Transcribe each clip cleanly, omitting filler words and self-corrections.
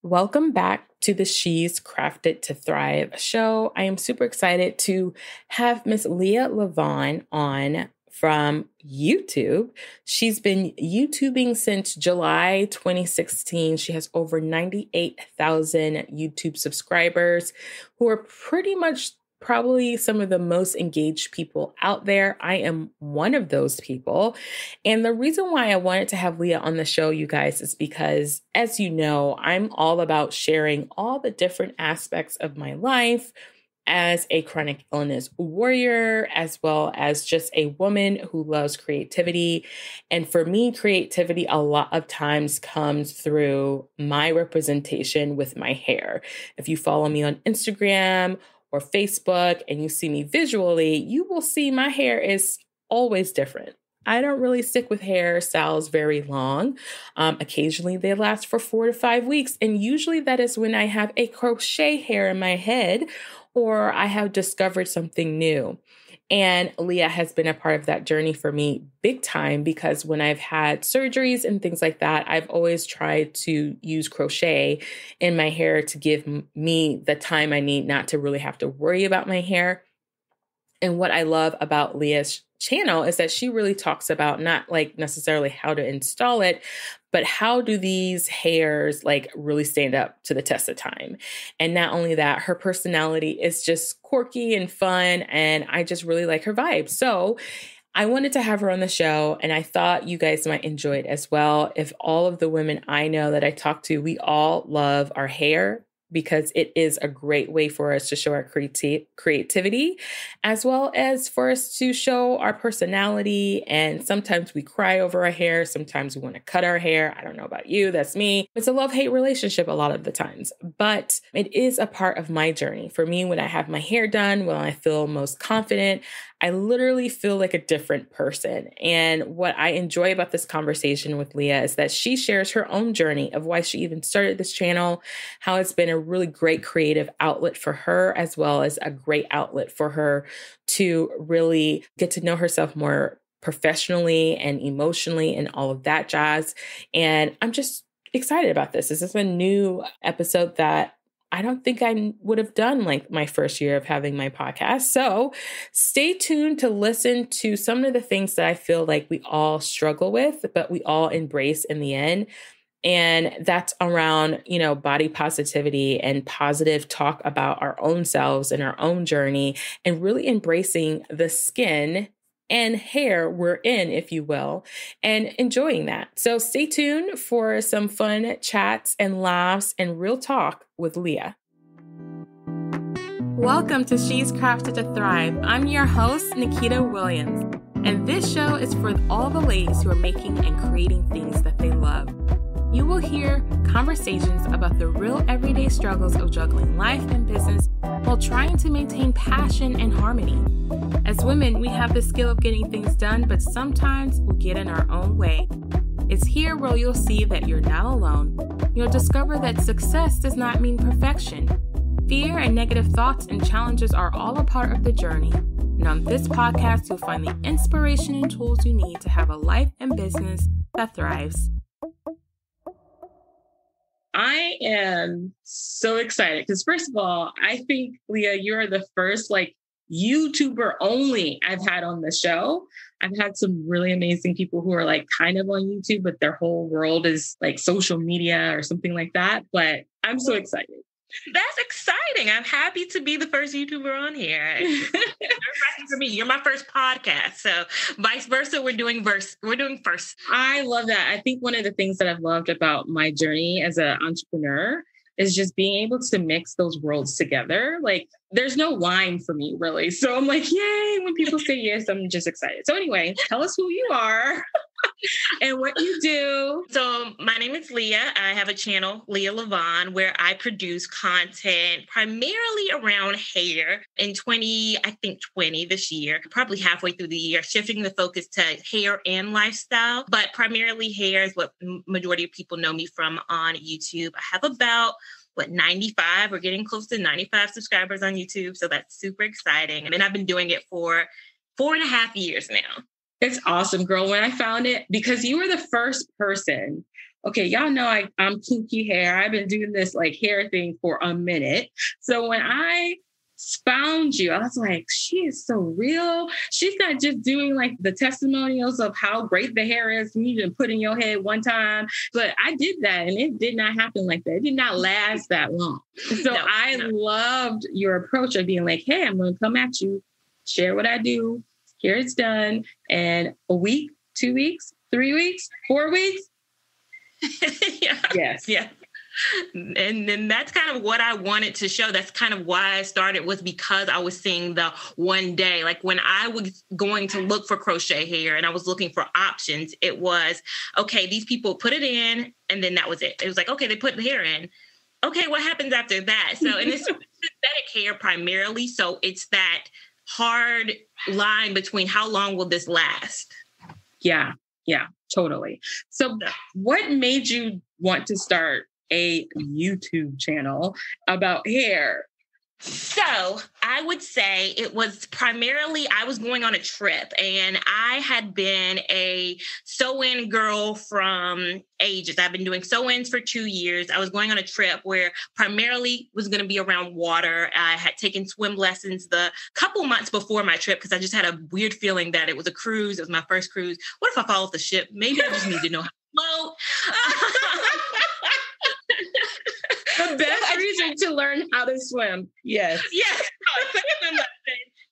Welcome back to the She's Crafted to Thrive show. I am super excited to have Miss Leah Levon on from YouTube. She's been YouTubing since July 2016. She has over 98,000 YouTube subscribers who are pretty much probably some of the most engaged people out there. I am one of those people. And the reason why I wanted to have Leah on the show, you guys, is because, as you know, I'm all about sharing all the different aspects of my life as a chronic illness warrior, as well as just a woman who loves creativity. And for me, creativity a lot of times comes through my representation with my hair. If you follow me on Instagram or Facebook and you see me visually, you will see my hair is always different. I don't really stick with hairstyles very long. Occasionally they last for 4 to 5 weeks. And usually that is when I have a crochet hair in my head or I have discovered something new. And Leah has been a part of that journey for me big time, because when I've had surgeries and things like that, I've always tried to use crochet in my hair to give me the time I need not to really have to worry about my hair. And what I love about Leah's channel is that she really talks about not like necessarily how to install it, but how do these hairs like really stand up to the test of time. And not only that, her personality is just quirky and fun, and I just really like her vibe. So I wanted to have her on the show, and I thought you guys might enjoy it as well. If all of the women I know that I talk to, we all love our hair, because it is a great way for us to show our creativity, as well as for us to show our personality. And sometimes we cry over our hair. Sometimes we want to cut our hair. I don't know about you. That's me. It's a love-hate relationship a lot of the times, but it is a part of my journey. For me, when I have my hair done, when I feel most confident, I literally feel like a different person. And what I enjoy about this conversation with Leah is that she shares her own journey of why she even started this channel, how it's been a really great creative outlet for her, as well as a great outlet for her to really get to know herself more professionally and emotionally and all of that jazz. And I'm just excited about this. This is a new episode that I don't think I would have done like my first year of having my podcast. So stay tuned to listen to some of the things that I feel like we all struggle with, but we all embrace in the end. And that's around, body positivity and positive talk about our own selves and our own journey, and really embracing the skin and hair we're in, if you will, and enjoying that. So stay tuned for some fun chats and laughs and real talk with Leah. Welcome to She's Crafted to Thrive. I'm your host, Nikita Williams, and this show is for all the ladies who are making and creating things that they love. You will hear conversations about the real everyday struggles of juggling life and business while trying to maintain passion and harmony. As women, we have the skill of getting things done, but sometimes we get in our own way. It's here where you'll see that you're not alone. You'll discover that success does not mean perfection. Fear and negative thoughts and challenges are all a part of the journey. And on this podcast, you'll find the inspiration and tools you need to have a life and business that thrives. I am so excited because, first of all, I think, Leah, you're the first YouTuber only I've had on the show. I've had some really amazing people who are kind of on YouTube, but their whole world is social media or something like that. But I'm so excited. That's exciting. I'm happy to be the first YouTuber on here. You're for me. You're my first podcast. So vice versa, we're doing first. I love that. I think one of the things that I've loved about my journey as an entrepreneur is just being able to mix those worlds together. There's no line for me, really. So I'm yay. When people say yes, I'm just excited. So anyway, tell us who you are and what you do. So my name is Leah. I have a channel, Leah Levon, where I produce content primarily around hair. In 2020 this year, probably halfway through the year, shifting the focus to hair and lifestyle. But primarily hair is what majority of people know me from on YouTube. I have about 95, we're getting close to 95 subscribers on YouTube. So that's super exciting. And I've been doing it for 4.5 years now. It's awesome, girl. When I found it, because you were the first person okay, y'all know I'm kinky hair. I've been doing this like hair thing for a minute. So when I found you, I was like, she is so real. She's not just doing like the testimonials of how great the hair is and you just put in your head one time. But I did that and it did not happen like that. It did not last that long. So I loved your approach of being like, hey, I'm going to come at you, share what I do. Here it's done. And a week, 2 weeks, 3 weeks, 4 weeks. Yeah. Yes. Yeah. And then that's kind of what I wanted to show. That's kind of why I started, was because I was seeing the one day, like when I was going to look for crochet hair and I was looking for options, it was, okay, these people put it in and then that was it. It was like, okay, they put the hair in. Okay, what happens after that? So, and it's synthetic hair primarily. So it's that hard line between how long will this last? Yeah, totally. So what made you want to start a YouTube channel about hair? So I would say it was primarily, I was going on a trip and I had been a sew-in girl from ages. I've been doing sew-ins for 2 years. I was going on a trip where primarily was going to be around water. I had taken swim lessons the couple months before my trip because I just had a weird feeling that it was a cruise. It was my first cruise. What if I fall off the ship? Maybe I just need to know how to float. The best reason to learn how to swim. Yes. Yes.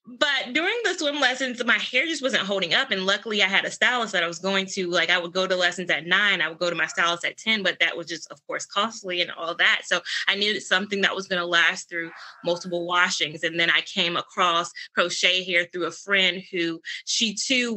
But during the swim lessons, my hair just wasn't holding up. And luckily I had a stylist that I was going to, like, I would go to lessons at 9. I would go to my stylist at 10, but that was just, of course, costly and all that. So I needed something that was going to last through multiple washings. And then I came across crochet hair through a friend who she too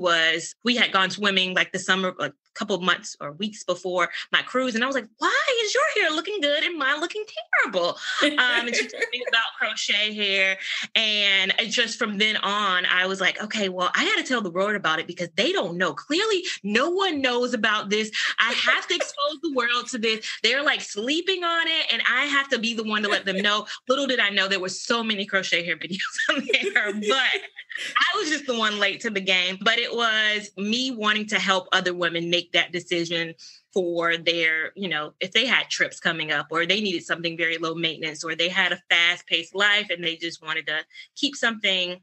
we had gone swimming like the summer, like couple of months or weeks before my cruise. And I was like, why is your hair looking good and mine looking terrible? And she told me about crochet hair. And just from then on, I was like, okay, well, I got to tell the world about it because they don't know. Clearly, no one knows about this. I have to expose the world to this. They're like sleeping on it. And I have to be the one to let them know. Little did I know there were so many crochet hair videos on there, but I was just the one late to the game. But it was me wanting to help other women make that decision for their, if they had trips coming up or they needed something very low maintenance or they had a fast paced life and they just wanted to keep something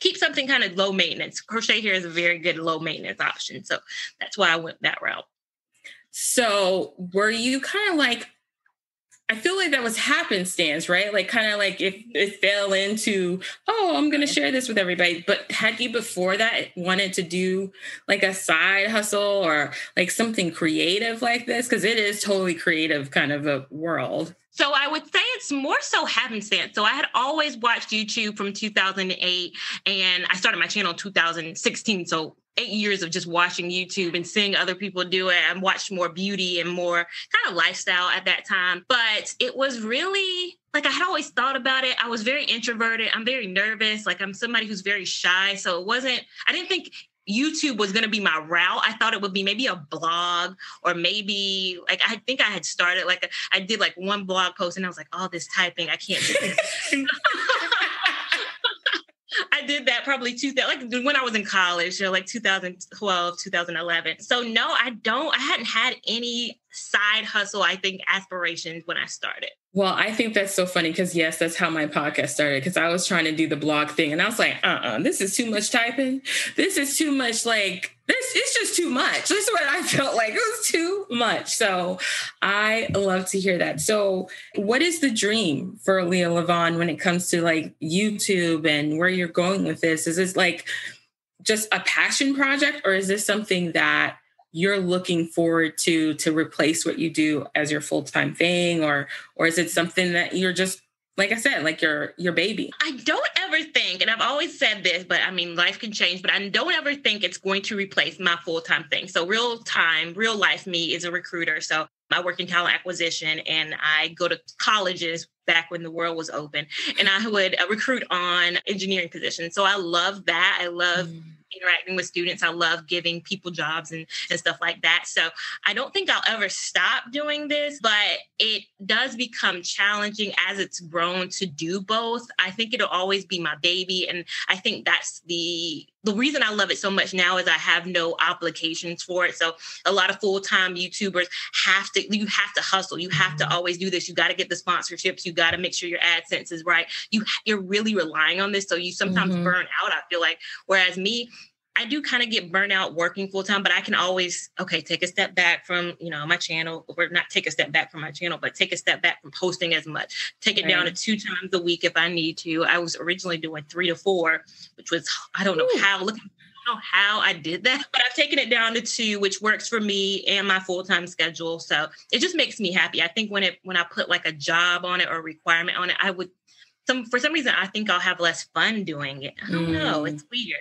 kind of low maintenance. Crochet hair is a very good low maintenance option. So that's why I went that route. So were you kind of like, I feel like that was happenstance, right? Like kind of like if it fell into, oh, I'm going to share this with everybody. But had you before that wanted to do like a side hustle or like something creative like this? Because it is totally creative kind of a world. So I would say it's more so happenstance. So I had always watched YouTube from 2008 and I started my channel in 2016. So 8 years of just watching YouTube and seeing other people do it. I watched more beauty and more kind of lifestyle at that time. But it was really like I had always thought about it. I was very introverted. I'm very nervous. Like I'm somebody who's very shy. So I didn't think YouTube was going to be my route. I thought it would be maybe a blog or maybe like, I think I had started I did like one blog post and I was like, oh, this typing, I can't do this. I did that probably when I was in college, like 2012, 2011. So no, I hadn't had any side hustle, I think, aspirations when I started. Well, I think that's so funny because, yes, that's how my podcast started because I was trying to do the blog thing and I was like, this is too much typing. This is too much it's just too much. That's what I felt like. It was too much. So I love to hear that. So what is the dream for Leah Levon when it comes to like YouTube and where you're going with this? Is this like just a passion project or is this something that you're looking forward to replace what you do as your full-time thing? Or is it something that you're just, like I said, like your baby? I don't ever think, and I've always said this, but I mean, life can change, but I don't ever think it's going to replace my full-time thing. So real life me is a recruiter. So I work in talent acquisition and I go to colleges back when the world was open and I would recruit on engineering positions. So I love that. I love interacting with students. I love giving people jobs and stuff like that. So I don't think I'll ever stop doing this, but it does become challenging as it's grown to do both. I think it'll always be my baby. And I think that's the the reason I love it so much now is I have no obligations for it. So a lot of full-time YouTubers you have to hustle. You have to always do this. You got to get the sponsorships. You got to make sure your AdSense is right. You're really relying on this. So you sometimes burn out, I feel like. Whereas me, I do kind of get burnt out working full time, but I can always, take a step back from, my channel, or not take a step back from my channel, but take a step back from posting as much, take it down to 2 times a week if I need to. I was originally doing 3 to 4, which was, I don't know how I did that, but I've taken it down to 2, which works for me and my full-time schedule. So it just makes me happy. I think when I put like a job on it or a requirement on it, for some reason, I think I'll have less fun doing it. I don't know. It's weird.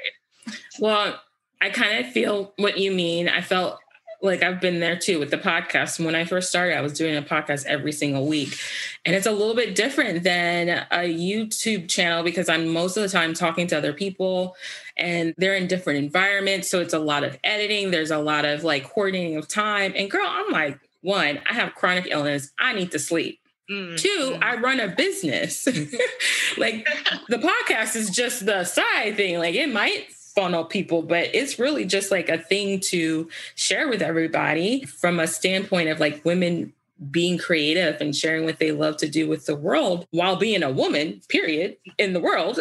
Well, I kind of feel what you mean. I felt like I've been there too with the podcast. When I first started, I was doing a podcast every single week. And it's a little bit different than a YouTube channel because I'm most of the time talking to other people and they're in different environments. So it's a lot of editing. There's a lot of like coordinating of time. And girl, I'm like, 1, I have chronic illness. I need to sleep. 2, I run a business. Like the podcast is just the side thing. Like it might funnel people, but it's really just like a thing to share with everybody from a standpoint of like women being creative and sharing what they love to do with the world while being a woman, period, in the world.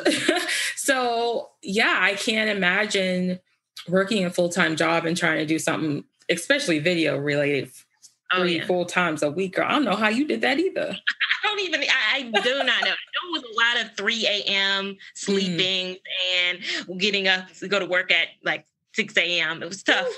So yeah, I can't imagine working a full-time job and trying to do something, especially video related, 3 full times a week. Or I don't know how you did that either. I do not know. I know it was a lot of 3 a.m. sleeping and getting up to go to work at like 6 a.m. It was tough.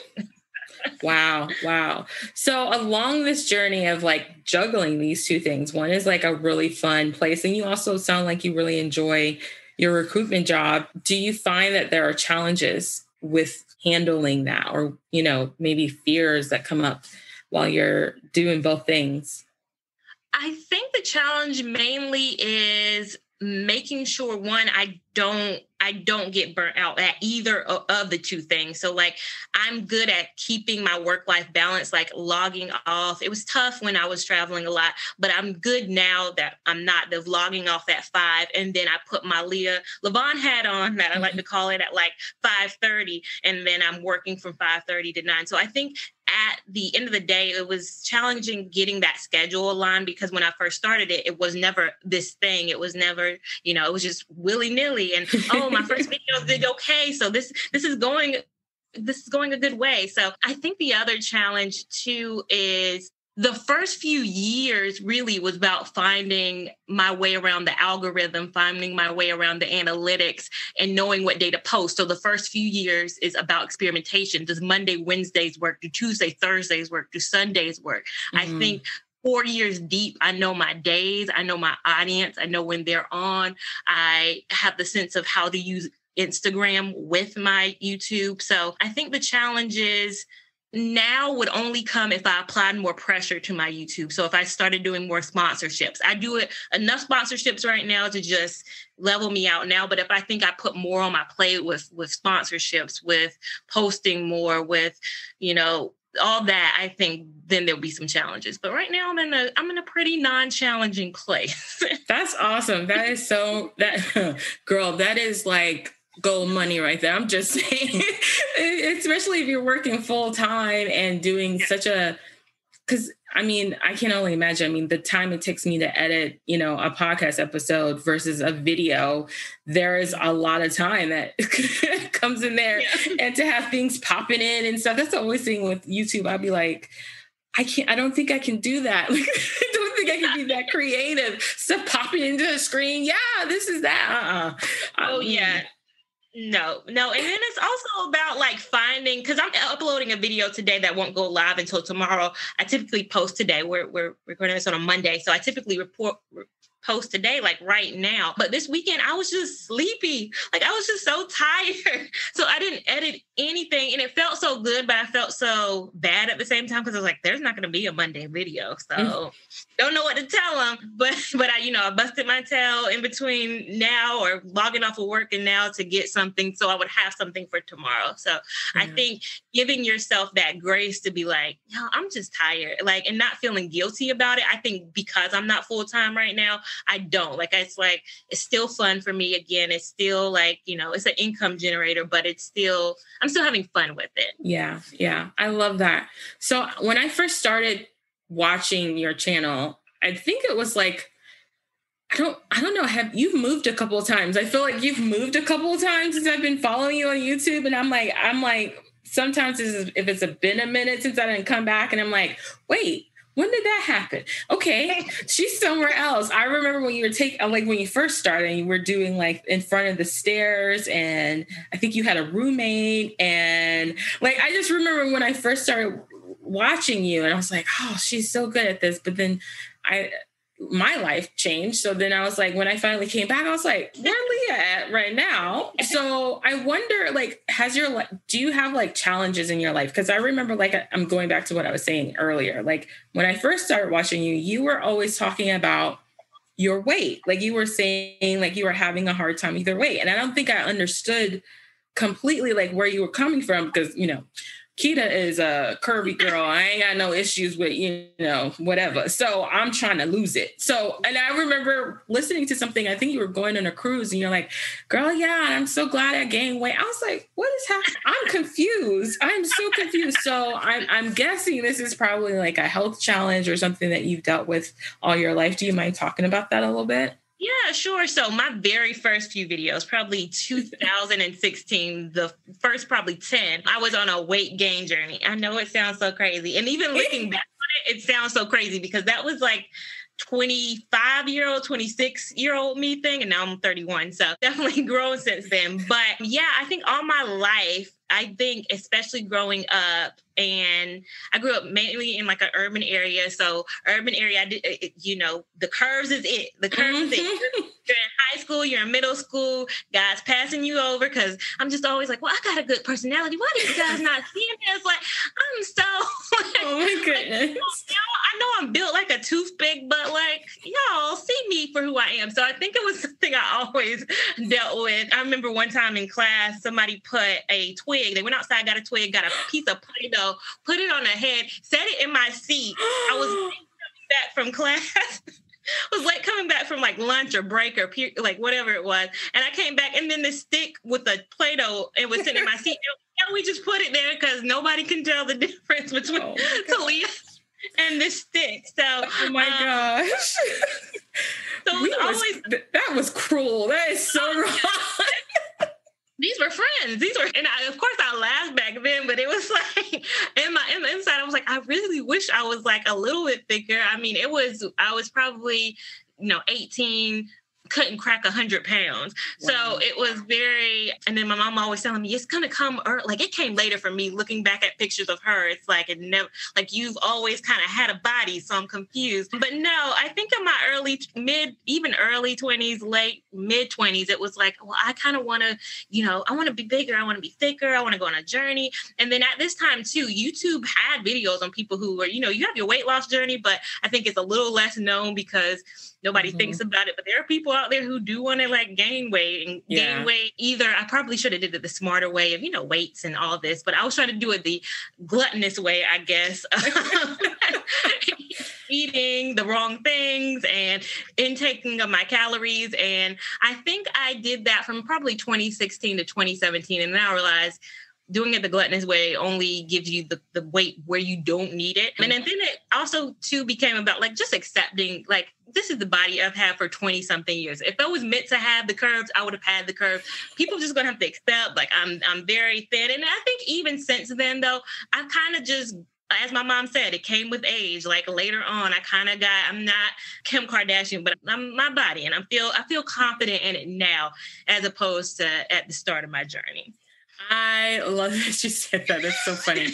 Wow. So along this journey of like juggling these 2 things, one is like a really fun place. And you also sound like you really enjoy your recruitment job. Do you find that there are challenges with handling that or, maybe fears that come up while you're doing both things? I think the challenge mainly is making sure, one, I don't get burnt out at either of the 2 things. So like, I'm good at keeping my work-life balance, like logging off. It was tough when I was traveling a lot, but I'm good now that I'm not logging off at 5. And then I put my Leah Levon hat on, that I like to call it, at like 5:30. And then I'm working from 5:30 to 9. So I think at the end of the day, it was challenging getting that schedule aligned because when I first started it was never this thing. It was never, it was just willy-nilly. And, my first video did okay. So this is going a good way. So I think the other challenge too is the first few years really was about finding my way around the algorithm, finding my way around the analytics and knowing what day to post. So the first few years is about experimentation. Does Monday, Wednesdays work? Do Tuesday, Thursdays work? Do Sundays work? I think 4 years deep, I know my days, I know my audience, I know when they're on. I have the sense of how to use Instagram with my YouTube. So I think the challenge is now would only come if I applied more pressure to my YouTube. So if I started doing more sponsorships, I do enough sponsorships right now to just level me out now. But if I think I put more on my plate with sponsorships, with posting more, with, all that, I think then there'll be some challenges. But right now I'm in a pretty non-challenging place. That's awesome. That is girl, that is like gold money right there. I'm just saying, especially if you're working full time and doing because I can only imagine, the time it takes me to edit, a podcast episode versus a video, there is a lot of time that comes in there and to have things popping in and stuff. That's the only thing with YouTube. I'd be like, I don't think I can do that. Like, I don't think I can be that creative. Stuff popping into the screen. Yeah, this is that. Oh, yeah. No. And then it's also about like finding, because I'm uploading a video today that won't go live until tomorrow. I typically post today. We're recording this on a Monday. So I typically post today, like right now. But this weekend, I was just sleepy. Like I was just so tired. So I didn't edit anything. And it felt so good, but I felt so bad at the same time because I was like, there's not going to be a Monday video. So don't know what to tell them. But I busted my tail in between now or logging off of work and now to get something so I would have something for tomorrow. So I think giving yourself that grace to be like, I'm just tired, like, and not feeling guilty about it. I think because I'm not full time right now, I don't. It's still fun for me. Again, it's still like, it's an income generator, but I'm still having fun with it. Yeah. Yeah. I love that. So when I first started watching your channel, I think it was like, I don't know. You've moved a couple of times? I feel like you've moved a couple of times since I've been following you on YouTube. And I'm like, sometimes if it's been a minute since I didn't come back, and I'm like, wait, when did that happen? Okay, she's somewhere else. I remember when you were when you first started, and you were doing like in front of the stairs, and I think you had a roommate, and like I just remember when I first started watching you, and I was like, oh, she's so good at this. But then my life changed. So then I was like, when I finally came back, I was like, where Leah at right now? So I wonder, like, do you have like challenges in your life? Because I remember, like, I'm going back to what I was saying earlier. Like when I first started watching you, you were always talking about your weight. Like you were saying, like you were having a hard time with your weight. And I don't think I understood completely like where you were coming from, because, Keita is a curvy girl. I ain't got no issues with, whatever. So I'm trying to lose it. So, and I remember listening to something, I think you were going on a cruise, and you're like, girl, yeah, I'm so glad I gained weight. I was like, what is happening? I'm confused. I'm so confused. So I'm guessing this is probably like a health challenge or something that you've dealt with all your life. Do you mind talking about that a little bit? Yeah, sure. So my very first few videos, probably 2016, the first probably 10, I was on a weight gain journey. I know it sounds so crazy. And even looking back on it, it sounds so crazy because that was like 25-year-old, 26-year-old me thing. And now I'm 31. So definitely grown since then. But yeah, I think all my life, I think especially growing up, and I grew up mainly in like an urban area. So urban area, the curves is it. The curves is it. You're in high school, you're in middle school, guys passing you over, because I'm just always like, well, I got a good personality. Why do you guys not see me? It's like, I'm so... Oh my goodness. I know I'm built like a toothpick, but like, y'all see me for who I am. So I think it was something I always dealt with. I remember one time in class, somebody put a twig. They went outside, got a twig, got a piece of Play-Doh, put it on their head, set it in my seat. I was coming back from class. Was like coming back from like lunch or break or like whatever it was. And I came back, and then the stick with the Play-Doh, it was sitting in my seat. And we just put it there because nobody can tell the difference between Talia and the stick. So, oh my gosh. So that was cruel. That is so wrong. These were friends. And of course I laughed back then, but it was like in the inside, I was like, I really wish I was like a little bit thicker. I mean, I was probably, 18, couldn't crack 100 pounds. Wow. So it was and then my mom always telling me, it's going to come, like it came later for me looking back at pictures of her. It's like, it never, like you've always kind of had a body. So I'm confused. But no, I think in my early 20s, late mid 20s, it was like, well, I kind of want to, I want to be bigger. I want to be thicker. I want to go on a journey. And then at this time too, YouTube had videos on people who are, you have your weight loss journey, but I think it's a little less known because nobody thinks about it. But there are people out there who do want to like gain weight and gain weight. Either I probably should have did it the smarter way of, weights and all this, but I was trying to do it the gluttonous way, I guess. Eating the wrong things and intaking of my calories. And I think I did that from probably 2016 to 2017. And then I realized doing it the gluttonous way only gives you the weight where you don't need it. And then it also too became about like just accepting, like, this is the body I've had for 20 something years. If I was meant to have the curves, I would have had the curves. People just gonna have to accept, like, I'm very thin. And I think even since then though, I've kind of just, as my mom said, it came with age. Like later on, I'm not Kim Kardashian, but I'm my body, and I feel confident in it now, as opposed to at the start of my journey. I love that you said that. That's so funny.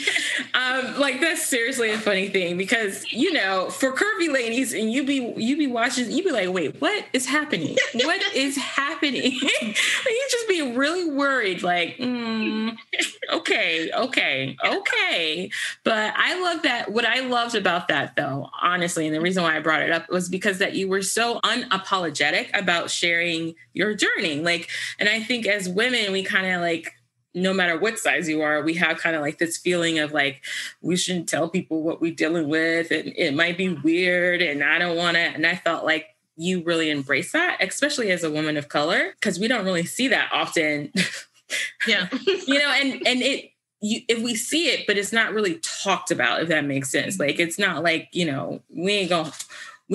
Like that's seriously a funny thing because, for curvy ladies and you be watching, you be like, wait, what is happening? What is happening? You just be really worried, like, okay. But I love that. What I loved about that though, honestly, and the reason why I brought it up was because that you were so unapologetic about sharing your journey. Like, and I think as women, we kind of like, no matter what size you are, we have kind of like this feeling of like, we shouldn't tell people what we're dealing with. And it might be weird. And I don't want to. And I felt like you really embrace that, especially as a woman of color, because we don't really see that often. Yeah. If we see it, but it's not really talked about, if that makes sense. Like, it's not like, we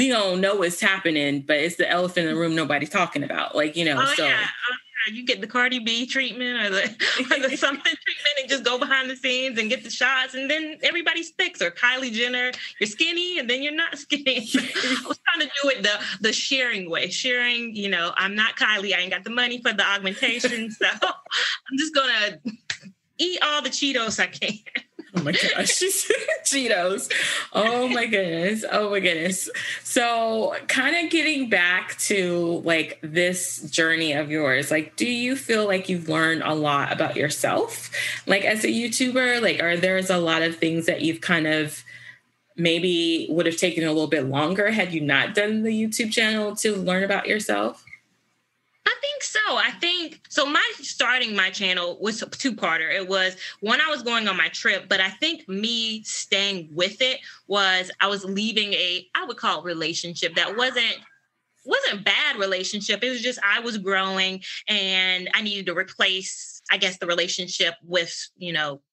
don't know what's happening, but it's the elephant in the room nobody's talking about. Like, Yeah. You get the Cardi B treatment or the something treatment and just go behind the scenes and get the shots, and then everybody sticks. Or Kylie Jenner, you're skinny and then you're not skinny. So I was trying to do it the sharing way. Sharing, I'm not Kylie. I ain't got the money for the augmentation. So I'm just going to eat all the Cheetos I can. Oh my gosh, Cheetos. Oh my goodness. Oh my goodness. So kind of getting back to like this journey of yours, like, do you feel like you've learned a lot about yourself? Like as a YouTuber, like, are there's a lot of things that you've kind of maybe would have taken a little bit longer had you not done the YouTube channel to learn about yourself? I think so. Starting my channel was a two-parter. It was one, I was going on my trip, but I think me staying with it was I was leaving I would call it relationship that wasn't a bad relationship. It was just I was growing and I needed to replace, I guess, the relationship with,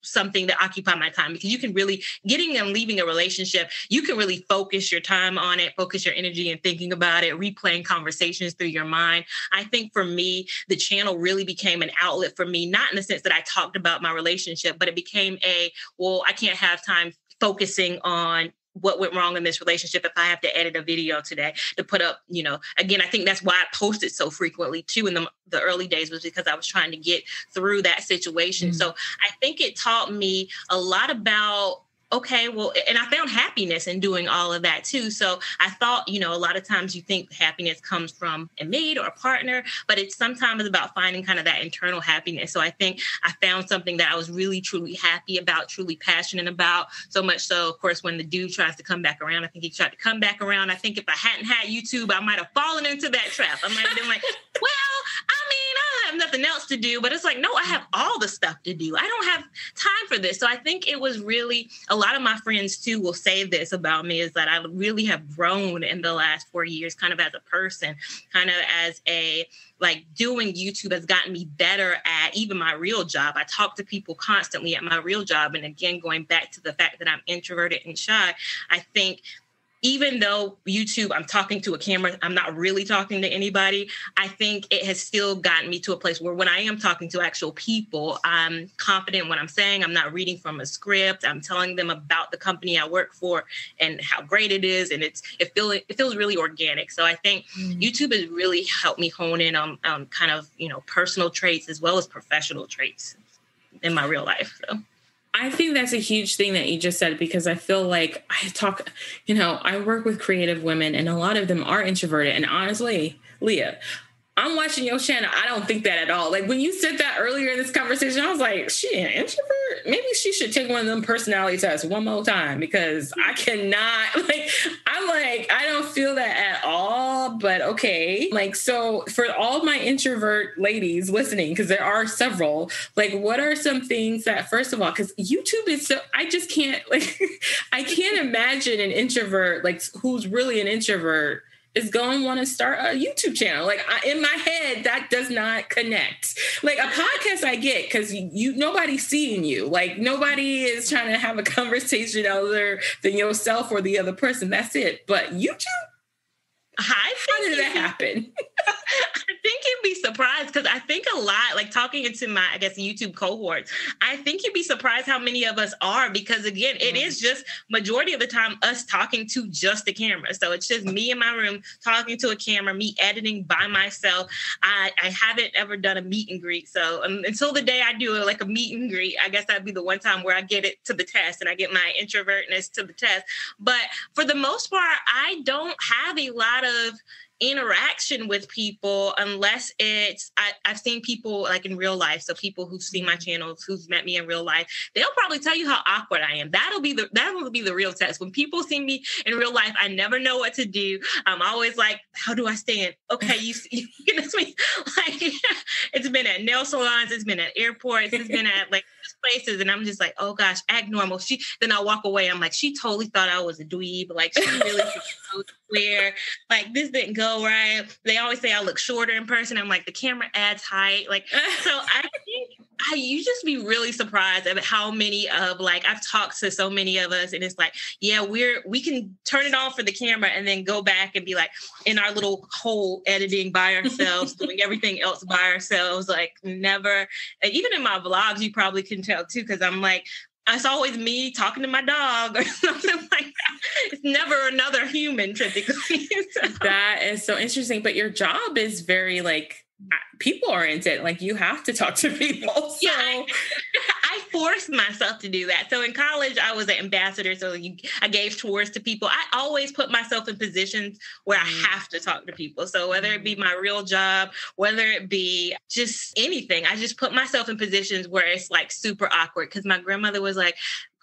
something that occupied my time, because you can really, getting and leaving a relationship, you can really focus your time on it, focus your energy and thinking about it, replaying conversations through your mind. I think for me, the channel really became an outlet for me, not in the sense that I talked about my relationship, but it became I can't have time focusing on what went wrong in this relationship if I have to edit a video today to put up, again, I think that's why I posted so frequently too in the early days, was because I was trying to get through that situation. Mm-hmm. So I think it taught me a lot about, and I found happiness in doing all of that too. So I thought, a lot of times you think happiness comes from a mate or a partner, but it's sometimes about finding kind of that internal happiness. So I think I found something that I was really, truly happy about, truly passionate about. So much so, of course, when the dude tries to come back around, I think he tried to come back around. I think if I hadn't had YouTube, I might have fallen into that trap. I might have been like, I have nothing else to do, but it's like, no, I have all the stuff to do. I don't have time for this. So I think it was really, a lot of my friends too will say this about me, is that I really have grown in the last 4 years, kind of as a person, kind of as doing YouTube has gotten me better at even my real job. I talk to people constantly at my real job. And again, going back to the fact that I'm introverted and shy, I think even though YouTube, I'm talking to a camera, I'm not really talking to anybody, I think it has still gotten me to a place where when I am talking to actual people, I'm confident in what I'm saying. I'm not reading from a script. I'm telling them about the company I work for and how great it is. And it feels really organic. So I think YouTube has really helped me hone in on kind of, personal traits as well as professional traits in my real life. So I think that's a huge thing that you just said, because I feel like I work with creative women and a lot of them are introverted. And honestly, Leah, I'm watching your channel. I don't think that at all. Like when you said that earlier in this conversation, I was like, she an introvert? Maybe she should take one of them personality tests one more time, because I cannot, I don't feel that at all, but okay. So for all my introvert ladies listening, because there are several, what are some things that, first of all, because YouTube is so, I just can't, I can't imagine an introvert, who's really an introvert is going to want to start a YouTube channel. In my head, that does not connect. A podcast I get, because nobody's seeing you. Nobody is trying to have a conversation other than yourself or the other person. That's it. But YouTube? How did that happen? I think you'd be surprised, because I think a lot, talking into my, I guess, YouTube cohorts, I think you'd be surprised how many of us are, because again, it is just majority of the time us talking to just the camera. So it's just me in my room talking to a camera, me editing by myself. I haven't ever done a meet and greet. So until the day I do a meet and greet, I guess that'd be the one time where I get it to the test and I get my introvertness to the test. But for the most part, I don't have a lot of interaction with people unless I've seen people in real life. So people who've seen my channels, who've met me in real life, they'll probably tell you how awkward I am. That will be the real test. When people see me in real life, I never know what to do. I'm always like, how do I stand? Okay, you can ask me. It's been at nail salons, it's been at airports, it's been at places, and I'm just like, oh gosh, act normal. Then I walk away. I'm like, she totally thought I was a dweeb. She really where like this didn't go right. They always say I look shorter in person. I'm like, the camera adds height. Like, so I think you just be really surprised at how many of like, I've talked to so many of us and it's like, yeah, we can turn it on for the camera and then go back and be like in our little hole editing by ourselves, doing everything else by ourselves. Like never, and even in my vlogs, you probably can tell too, because I'm like, it's always me talking to my dog or something like that. It's never another human typically. So. That is so interesting. But your job is very like people oriented. Like you have to talk to people. So. Yeah, I forced myself to do that. So in college, I was an ambassador. So I gave tours to people. I always put myself in positions where I have to talk to people. So whether it be my real job, whether it be just anything, I just put myself in positions where it's like super awkward. Because my grandmother was like,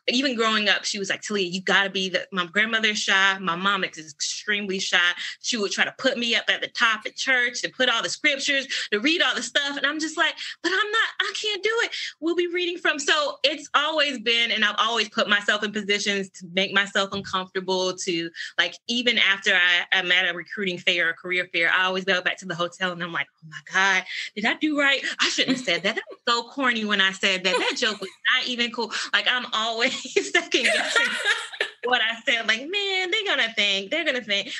even growing up, she was like, Talia, you got to be my grandmother's shy. My mom is extremely shy. She would try to put me up at the top at church to put all the scriptures, to read all the stuff. And I'm just like, but I can't do it. We'll be reading from. So it's always been, and I've always put myself in positions to make myself uncomfortable to like, even after I'm at a recruiting fair or career fair, I always go back to the hotel and I'm like, oh my God, did I do right? I shouldn't have said that. That was so corny when I said that. That joke was not even cool. Like I'm always second guessing what I said. Like, man, they're going to think.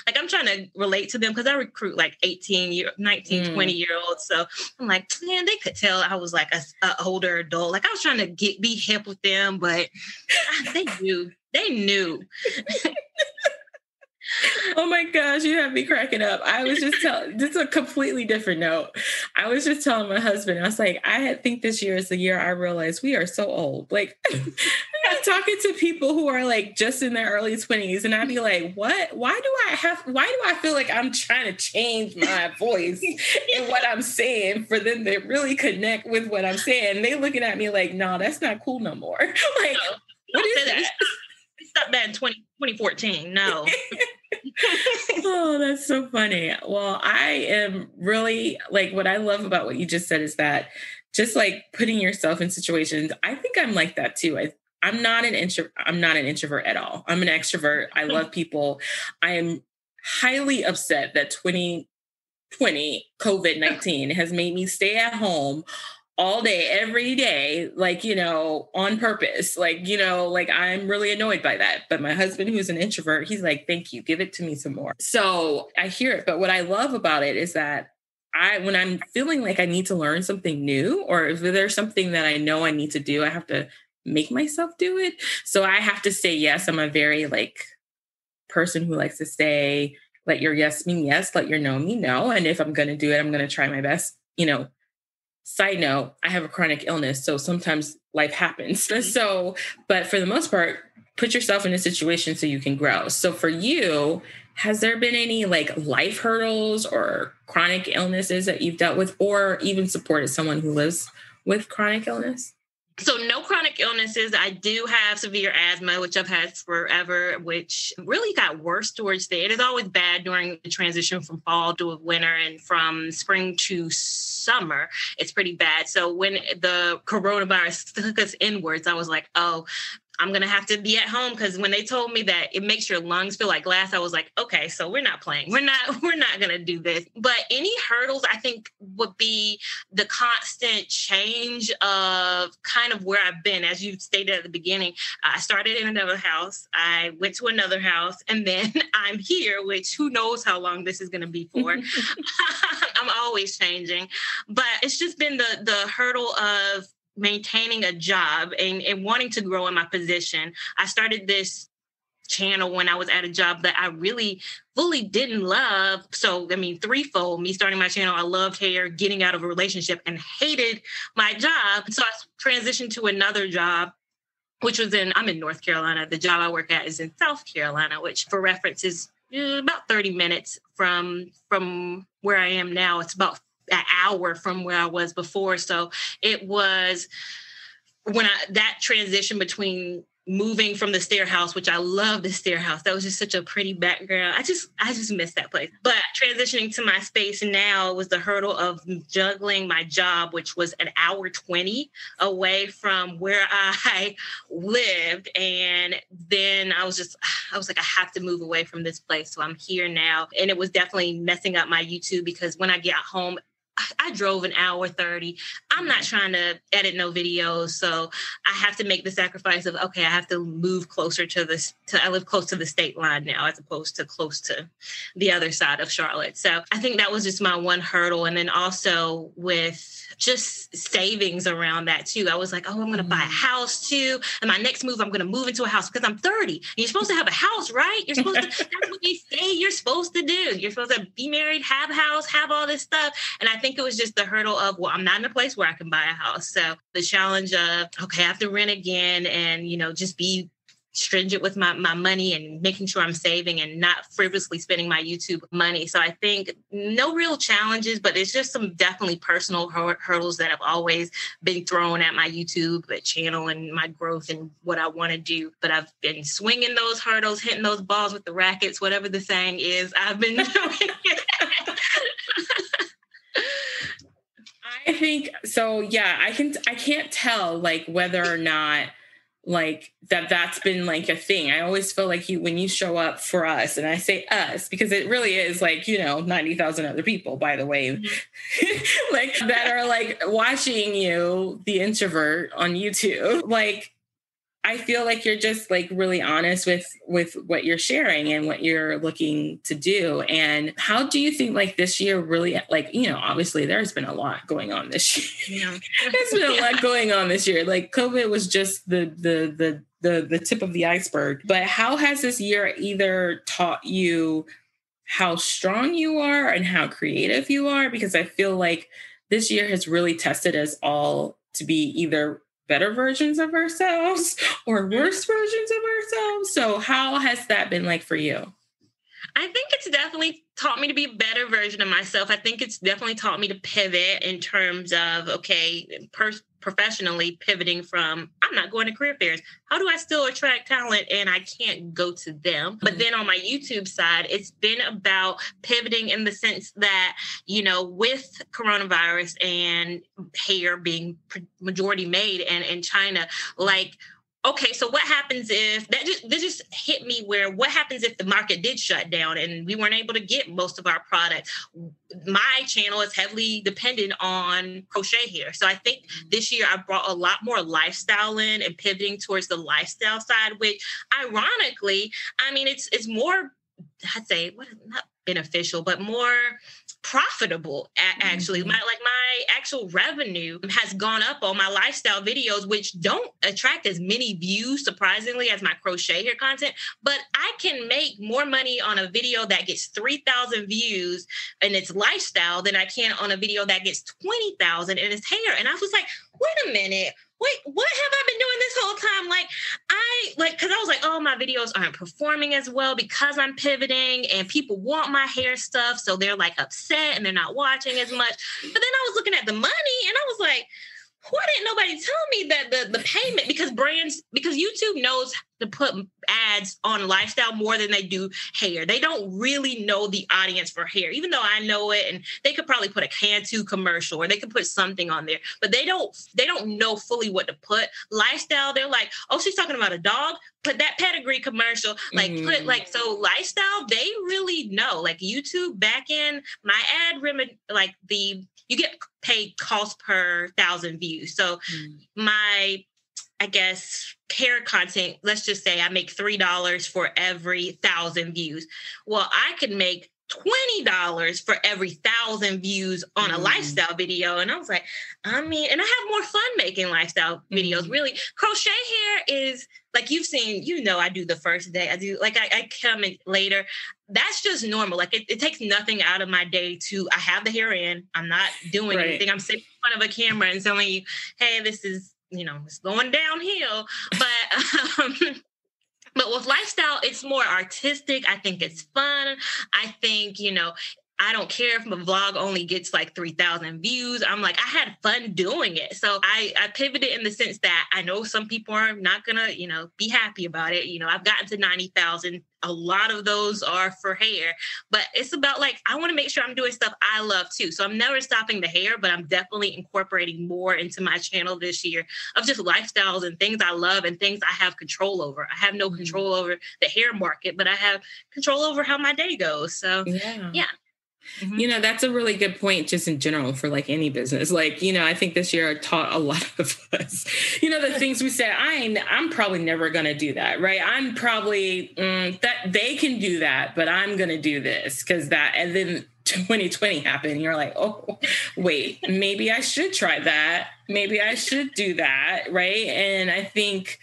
Like, I'm trying to relate to them because I recruit like 19, 20-year-olds. So I'm like, man, they could tell I was like a older adult. Like, I was trying to be hip with them, but they knew. They knew. Oh my gosh, you have me cracking up. I was just this is a completely different note. I was just telling my husband, I was like, I think this year is the year I realized we are so old. Like I'm talking to people who are like just in their early 20s and I'd be like, what? Why do I feel like I'm trying to change my voice and what I'm saying for them to really connect with what I'm saying? And they looking at me like, no, that's not cool no more. Like, what is that? Stop that in 2014. No. Oh, that's so funny. Well, I am really like what I love about what you just said is that just like putting yourself in situations. I think I'm like that too. I'm not an introvert at all. I'm an extrovert. I love people. I am highly upset that 2020 COVID-19 has made me stay at home all day, every day, like, on purpose, like, like I'm really annoyed by that. But my husband, who's an introvert, he's like, thank you. Give it to me some more. So I hear it. But what I love about it is that when I'm feeling like I need to learn something new, or if there's something that I know I need to do, I have to make myself do it. So I have to say yes. I'm a very like person who likes to say, let your yes mean yes, let your no mean no. And if I'm going to do it, I'm going to try my best, Side note, I have a chronic illness, so sometimes life happens. So, but for the most part, put yourself in a situation so you can grow. So for you, has there been any like life hurdles or chronic illnesses that you've dealt with or even supported someone who lives with chronic illness? So no chronic illnesses. I do have severe asthma, which I've had forever, which really got worse towards the end. It's always bad during the transition from fall to winter and from spring to summer. It's pretty bad. So when the coronavirus took us inwards, I was like, oh, I'm going to have to be at home, because when they told me that it makes your lungs feel like glass, I was like, okay, so we're not playing. We're not going to do this. But any hurdles, I think, would be the constant change of kind of where I've been. As you stated at the beginning, I started in another house. I went to another house, and then I'm here, which who knows how long this is going to be for. I'm always changing. But it's just been the hurdle of maintaining a job and wanting to grow in my position. I started this channel when I was at a job that I really fully didn't love. So, threefold, me starting my channel, I loved hair, getting out of a relationship, and hated my job. So I transitioned to another job, which was I'm in North Carolina. The job I work at is in South Carolina, which for reference is about 30 minutes from where I am now. It's about an hour from where I was before. So it was when that transition between moving from the stair house, which I love the stair house. That was just such a pretty background. I just miss that place. But transitioning to my space now was the hurdle of juggling my job, which was an hour 20 away from where I lived. And then I was like, I have to move away from this place. So I'm here now. And it was definitely messing up my YouTube because when I get home, I drove an hour 30. I'm not trying to edit no videos. So I have to make the sacrifice of, okay, I have to move closer to this. I live close to the state line now, as opposed to close to the other side of Charlotte. So I think that was just my one hurdle. And then also with just savings around that too. I was like, oh, I'm going to buy a house too. And my next move, I'm going to move into a house because I'm 30. And you're supposed to have a house, right? You're supposed to, that's what they say you're supposed to do. You're supposed to be married, have a house, have all this stuff. And I think it was just the hurdle of, well, I'm not in a place where I can buy a house. So the challenge of, okay, I have to rent again and, just be stringent with my money and making sure I'm saving and not frivolously spending my YouTube money. So I think no real challenges, but it's just some definitely personal hurdles that have always been thrown at my YouTube channel and my growth and what I want to do. But I've been swinging those hurdles, hitting those balls with the rackets, whatever the saying is. I've been doing it. I think so. Yeah, I can't tell like whether or not like that's been like a thing. I always feel like when you show up for us, and I say us because it really is like, 90,000 other people, by the way, like that are like watching you, the introvert on YouTube. Like, I feel like you're just like really honest with what you're sharing and what you're looking to do. And how do you think like this year really, like, obviously there's been a lot going on this year. Yeah. There's been a lot going on this year. Like COVID was just the tip of the iceberg. But how has this year either taught you how strong you are and how creative you are? Because I feel like this year has really tested us all to be either better versions of ourselves or worse versions of ourselves. So how has that been like for you? I think it's definitely taught me to be a better version of myself. I think it's definitely taught me to pivot in terms of, professionally pivoting from, I'm not going to career fairs. How do I still attract talent and I can't go to them? But then on my YouTube side, it's been about pivoting in the sense that, with coronavirus and hair being majority made in China, like, okay, so what happens if that just hit me where what happens if the market did shut down and we weren't able to get most of our products? My channel is heavily dependent on crochet hair. So I think this year I brought a lot more lifestyle in and pivoting towards the lifestyle side, which ironically, I mean, it's more, I'd say, not beneficial, but more profitable actually. My actual revenue has gone up on my lifestyle videos, which don't attract as many views, surprisingly, as my crochet hair content. But I can make more money on a video that gets 3,000 views and it's lifestyle than I can on a video that gets 20,000 and it's hair. And I was like, wait a minute. Wait, what have I been doing this whole time? Because I was like, oh, my videos aren't performing as well because I'm pivoting and people want my hair stuff. So they're like upset and they're not watching as much. But then I was looking at the money and I was like, why didn't nobody tell me that the payment, because YouTube knows to put ads on lifestyle more than they do hair. They don't really know the audience for hair, even though I know it, and they could probably put a Cantu commercial or they could put something on there, but they don't know fully what to put. Lifestyle, they're like, oh, she's talking about a dog, put that pedigree commercial, put it like, so lifestyle, they really know. Like YouTube back in my ad you get paid cost per 1,000 views. So my, I guess, hair content, let's just say I make $3 for every 1,000 views. Well, I could make $20 for every 1,000 views on a lifestyle video. And I was like, and I have more fun making lifestyle videos. Really, crochet hair is like you've seen, I do the first day. I do I come in later. That's just normal. Like it takes nothing out of my day I have the hair in. I'm not doing anything. I'm sitting in front of a camera and telling you, hey, this is, it's going downhill. But with lifestyle, it's more artistic. I think it's fun. I think, I don't care if my vlog only gets like 3,000 views. I'm like, I had fun doing it. So I pivoted in the sense that I know some people are not going to, be happy about it. I've gotten to 90,000. A lot of those are for hair, but it's about like, I want to make sure I'm doing stuff I love too. So I'm never stopping the hair, but I'm definitely incorporating more into my channel this year of just lifestyles and things I love and things I have control over. I have no control over the hair market, but I have control over how my day goes. So yeah. Mm-hmm. That's a really good point just in general for like any business. Like, I think this year I taught a lot of us, the things we said, I'm probably never going to do that. Right. I'm probably that they can do that, but I'm going to do this because that, and then 2020 happened. And you're like, oh, wait, maybe I should try that. Maybe I should do that. Right. And I think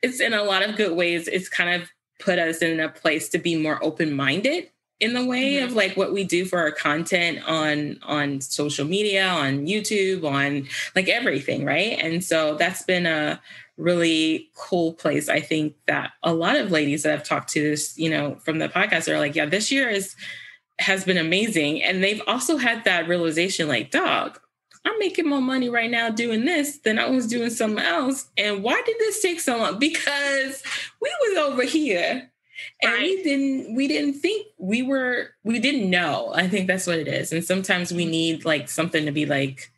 it's in a lot of good ways. It's kind of put us in a place to be more open-minded in the way of like what we do for our content on social media, on YouTube, on like everything. Right. And so that's been a really cool place. I think that a lot of ladies that I've talked to this, from the podcast are like, yeah, this year has been amazing. And they've also had that realization like, dog, I'm making more money right now doing this than I was doing something else. And why did this take so long? Because we was over here. And we didn't think we didn't know. I think that's what it is. And sometimes we need like something to be like,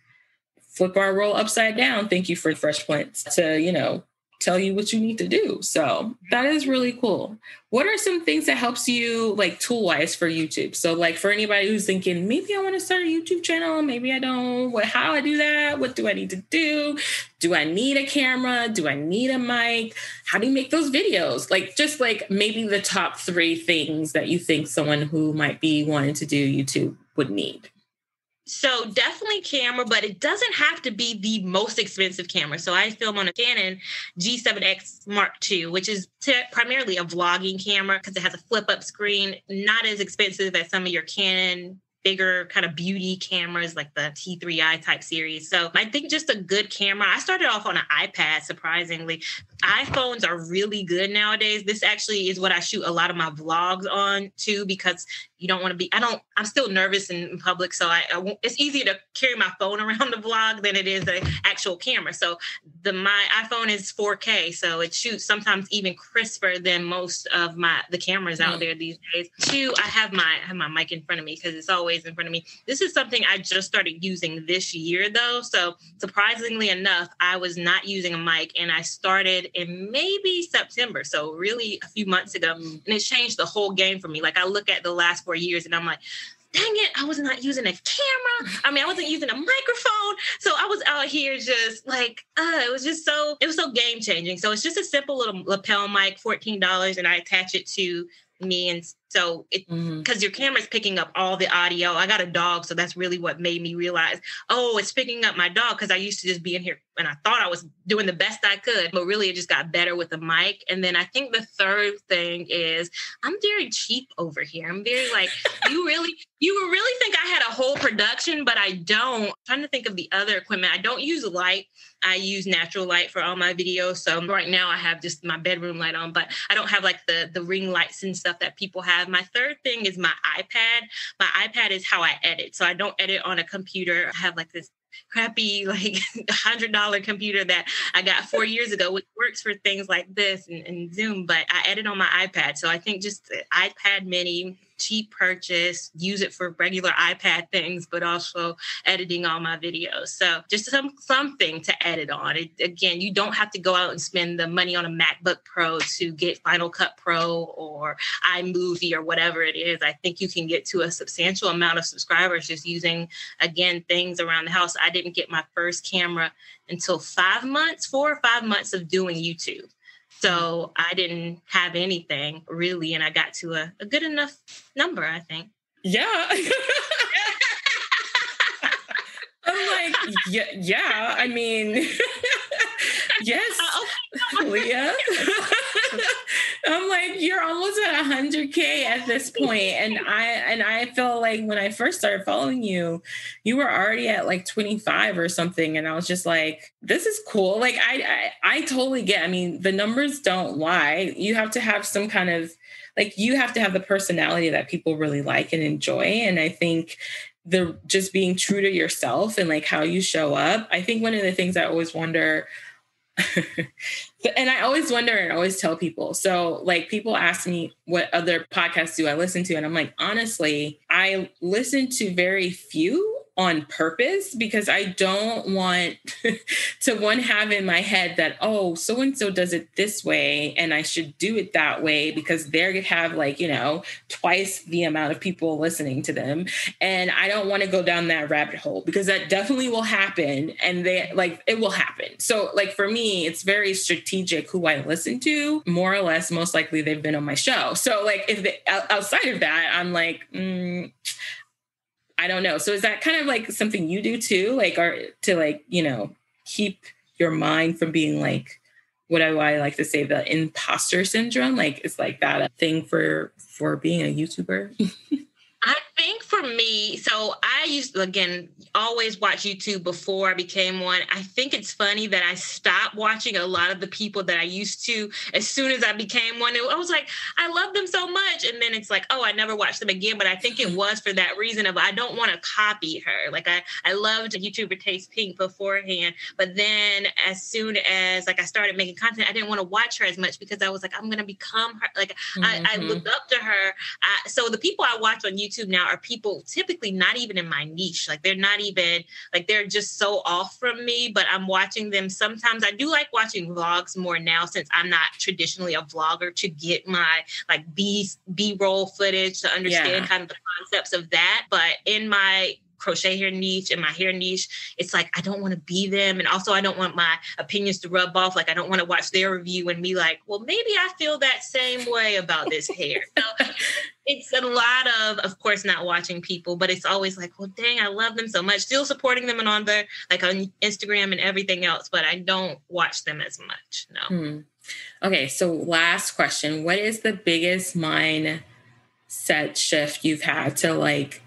flip our role upside down. Thank you for Fresh Prince to, tell you what you need to do. So that is really cool. What are some things that helps you like tool wise for YouTube? So like for anybody who's thinking, maybe I want to start a YouTube channel. Maybe I don't. How I do that? What do I need to do? Do I need a camera? Do I need a mic? How do you make those videos? Like just like maybe the top 3 things that you think someone who might be wanting to do YouTube would need. So definitely camera, but it doesn't have to be the most expensive camera. So I film on a Canon G7X Mark II, which is primarily a vlogging camera because it has a flip-up screen, not as expensive as some of your Canon bigger kind of beauty cameras like the T3i type series. So I think just a good camera. I started off on an iPad, surprisingly. iPhones are really good nowadays. This actually is what I shoot a lot of my vlogs on too, because you don't want to be, I'm still nervous in public. So it's easier to carry my phone around the vlog than it is an actual camera. So my iPhone is 4K. So it shoots sometimes even crisper than most of the cameras out there these days. 2, I have my mic in front of me because it's always in front of me. This is something I just started using this year though. So surprisingly enough, I was not using a mic and I started in maybe September. So really a few months ago, and it changed the whole game for me. Like I look at the last 4 years and I'm like, dang it, I was not using a camera. I wasn't using a microphone. So I was out here just like, it was so game changing. So it's just a simple little lapel mic, $14, and I attach it to me. And so because your camera's picking up all the audio. I got a dog, so that's really what made me realize, it's picking up my dog, because I used to just be in here and I thought I was doing the best I could, but really it just got better with the mic. And then I think the third thing is I'm very cheap over here. I'm very like, you would really think I had a whole production, but I don't. I'm trying to think of the other equipment. I don't use light. I use natural light for all my videos. So right now I have just my bedroom light on, but I don't have like the ring lights and stuff that people have. My third thing is my iPad. My iPad is how I edit. So I don't edit on a computer. I have like this crappy, like $100 computer that I got 4 years ago, which works for things like this and Zoom, but I edit on my iPad. So I think just the iPad mini, cheap purchase, use it for regular iPad things, but also editing all my videos. So just something to edit on. Again, you don't have to go out and spend the money on a MacBook Pro to get Final Cut Pro or iMovie or whatever it is. I think you can get to a substantial amount of subscribers just using, again, things around the house. I didn't get my first camera until 4 or 5 months of doing YouTube. So I didn't have anything really, and I got to a good enough number, I think. Yeah. I'm like, yeah. I mean, yes, Leah. I'm like, you're almost at 100K at this point. And I feel like when I first started following you, you were already at like 25 or something. And I was just like, this is cool. Like, I totally get, I mean, the numbers don't lie. You have to have some kind of, like, you have to have the personality that people really like and enjoy. And I think the just being true to yourself and like how you show up. I think one of the things I always wonder, and I always wonder and always tell people. So like people ask me what other podcasts do I listen to? And I'm like, honestly, I listen to very few on purpose because I don't want to have in my head that, oh, so-and-so does it this way and I should do it that way because they're have like, twice the amount of people listening to them. And I don't want to go down that rabbit hole because that definitely will happen. And it will happen. So like for me, it's very strategic who I listen to, more or less, most likely they've been on my show. So like if outside of that, I'm like, I don't know. So is that kind of like something you do too? Like, or to like, keep your mind from being like, what do I like to say, the imposter syndrome? Like, it's like that a thing for being a YouTuber? I think for me, so I used to, again, always watch YouTube before I became one. I think it's funny that I stopped watching a lot of the people that I used to as soon as I became one. I was like, I love them so much. And then it's like, oh, I never watched them again. But I think it was for that reason of I don't want to copy her. Like I loved YouTuber Taste Pink beforehand. But then as soon as like I started making content, I didn't want to watch her as much because I was like, I'm going to become her. Like I looked up to her. So the people I watch on YouTube now are people typically not even in my niche. Like they're not even like they're just so off from me, but I'm watching them. Sometimes I do like watching vlogs more now since I'm not traditionally a vlogger to get my like B-roll footage to understand kind of the concepts of that. But in my crochet hair niche and my hair niche, it's like I don't want to be them. And also I don't want my opinions to rub off. Like I don't want to watch their review and be like, well, maybe I feel that same way about this hair. So it's a lot of course, not watching people, but it's always like, well, dang, I love them so much. Still supporting them and on their like on Instagram and everything else, but I don't watch them as much. No. Okay. So last question. What is the biggest mindset shift you've had to like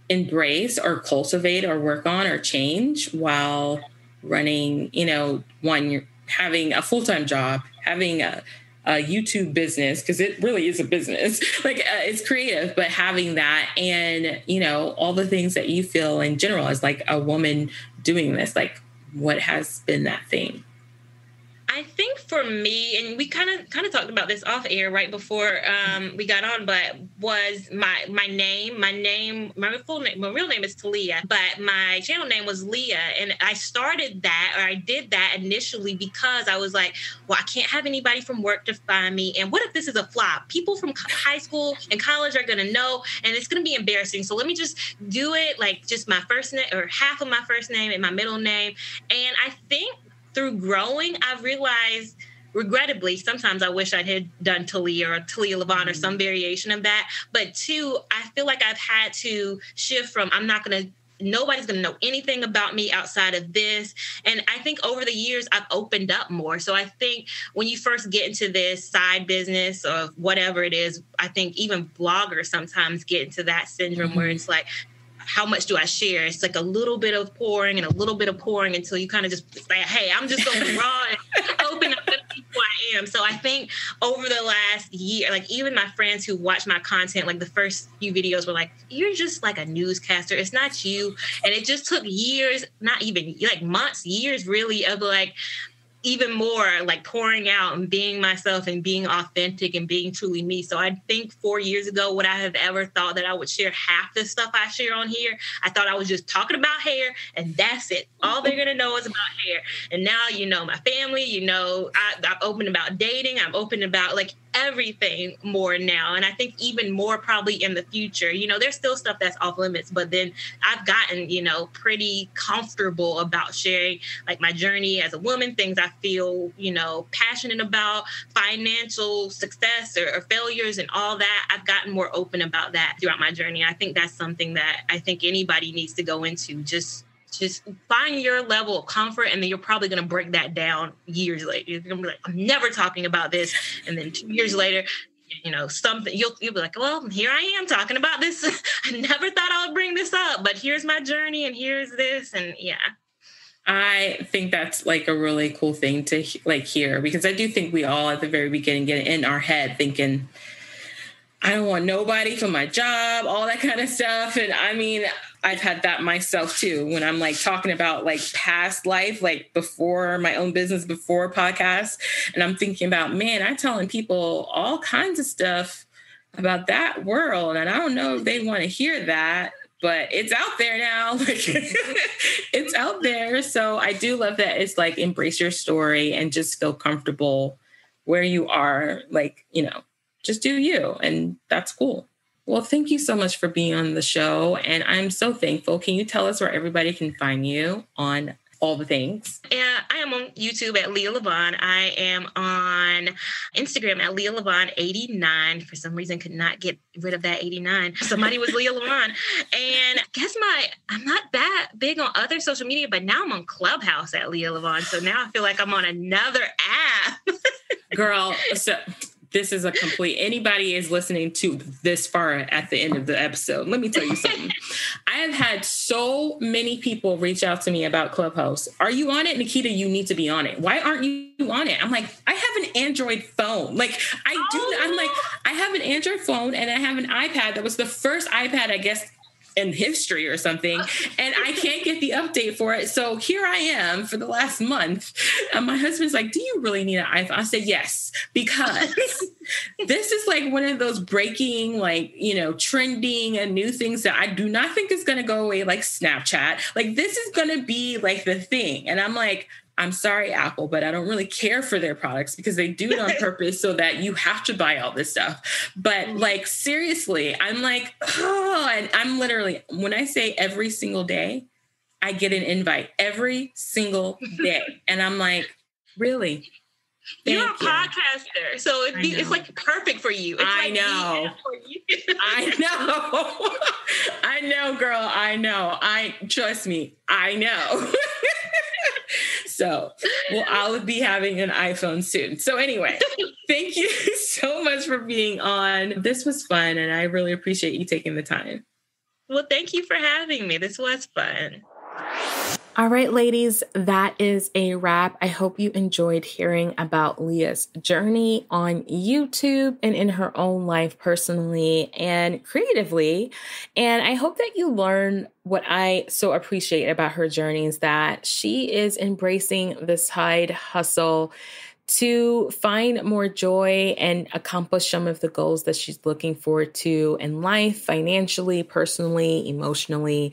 embrace or cultivate or work on or change while running, you're having a full-time job, having a YouTube business, because it really is a business, like it's creative, but having that and, all the things that you feel in general as like a woman doing this, like what has been that thing? I think for me, and we kind of talked about this off air right before we got on, but was my name, my full name, my real name is Talia, but my channel name was Leah. And I started that, or I did that initially because I was like, well, I can't have anybody from work to find me. And what if this is a flop? People from high school and college are going to know, and it's going to be embarrassing. So let me just do it like just my first name or half of my first name and my middle name. And I think through growing, I've realized, regrettably, sometimes I wish I had done Talia or Talia Levon or some variation of that. But two, I feel like I've had to shift from nobody's going to know anything about me outside of this. And I think over the years, I've opened up more. So I think when you first get into this side business or whatever it is, I think even bloggers sometimes get into that syndrome where it's like, how much do I share? It's like a little bit of pouring and a little bit of pouring until you kind of just say, hey, I'm just going to be raw and open up to who I am. So I think over the last year, like even my friends who watch my content, like the first few videos were like, you're just like a newscaster. It's not you. And it just took years, not even like months, years really of like, even more like pouring out and being myself and being authentic and being truly me. So I think 4 years ago, would I have ever thought that I would share half the stuff I share on here? I thought I was just talking about hair and that's it. All they're going to know is about hair. And now, my family, I'm open about dating. I'm open about like everything more now. And I think even more probably in the future, there's still stuff that's off limits, but then I've gotten, pretty comfortable about sharing like my journey as a woman, things I feel, passionate about, financial success or failures and all that. I've gotten more open about that throughout my journey. I think that's something that I think anybody needs to go into, just Just find your level of comfort, and then you're probably going to break that down years later. You're going to be like, I'm never talking about this. And then 2 years later, something, you'll be like, well, here I am talking about this. I never thought I would bring this up, but here's my journey and here's this. And yeah. I think that's like a really cool thing to like hear, because I do think we all at the very beginning get in our head thinking, I don't want nobody for my job, all that kind of stuff. And I mean, I've had that myself too, when I'm like talking about like past life, like before my own business, before podcasts. And I'm thinking about, man, I'm telling people all kinds of stuff about that world. And I don't know if they want to hear that, but it's out there now. It's out there. So I do love that it's like, embrace your story and just feel comfortable where you are, like, just do you. And that's cool. Well, thank you so much for being on the show. And I'm so thankful. Can you tell us where everybody can find you on all the things? Yeah, I am on YouTube at Leah Levon. I am on Instagram at Leah Levon89. For some reason, could not get rid of that 89. Somebody was Leah Levon. And I guess I'm not that big on other social media, but now I'm on Clubhouse at Leah Levon. So now I feel like I'm on another app. Girl, so this is anybody is listening to this far at the end of the episode, let me tell you something. I have had so many people reach out to me about Clubhouse. Are you on it? Nikita, you need to be on it. Why aren't you on it? I'm like, I have an Android phone. Like I'm like, I have an Android phone and I have an iPad. That was the first iPad, I guess, in history or something, and I can't get the update for it. So here I am for the last month. And my husband's like, do you really need an iPhone? I said, yes, because this is like one of those breaking, like, trending and new things that I do not think is going to go away, like Snapchat. Like, this is going to be like the thing. And I'm like, I'm sorry, Apple, but I don't really care for their products because they do it on purpose so that you have to buy all this stuff. But like, seriously, I'm like, oh, and I'm literally, when I say every single day, I get an invite every single day. And I'm like, really? You're a podcaster, so it's like perfect for you. I know. I know, girl. I know. Trust me. I know. So, well, I'll be having an iPhone soon. So anyway, thank you so much for being on. This was fun, and I really appreciate you taking the time. Well, thank you for having me. This was fun. All right, ladies, that is a wrap. I hope you enjoyed hearing about Leah's journey on YouTube and in her own life personally and creatively. And I hope that you learn what I so appreciate about her journey is that she is embracing the side hustle to find more joy and accomplish some of the goals that she's looking forward to in life, financially, personally, emotionally.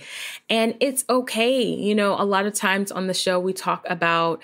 And it's okay. A lot of times on the show, we talk about,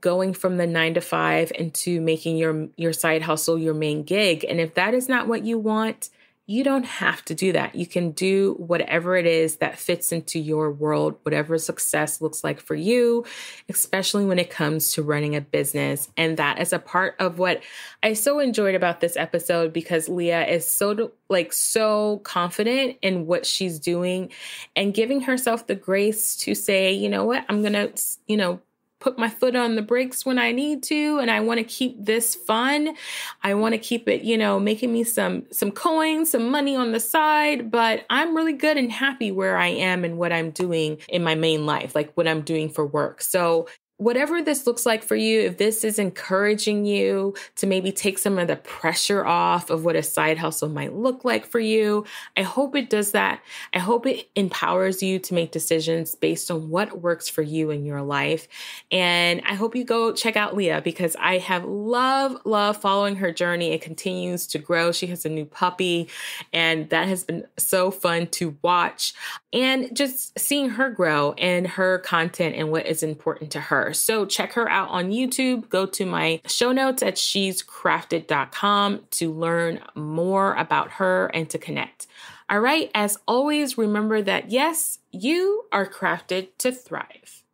going from the 9 to 5 into making your side hustle your main gig. And if that is not what you want, you don't have to do that. You can do whatever it is that fits into your world, whatever success looks like for you, especially when it comes to running a business. And that is a part of what I so enjoyed about this episode, because Leah is so confident in what she's doing and giving herself the grace to say, you know what, I'm going to, put my foot on the brakes when I need to. And I want to keep this fun. I want to keep it, making me some coins, some money on the side, but I'm really good and happy where I am and what I'm doing in my main life, like what I'm doing for work. So whatever this looks like for you, if this is encouraging you to maybe take some of the pressure off of what a side hustle might look like for you, I hope it does that. I hope it empowers you to make decisions based on what works for you in your life. And I hope you go check out Leah, because I have love following her journey. It continues to grow. She has a new puppy, and that has been so fun to watch, and just seeing her grow and her content and what is important to her. So check her out on YouTube. Go to my show notes at shescrafted.com to learn more about her and to connect. All right. As always, remember that yes, you are crafted to thrive.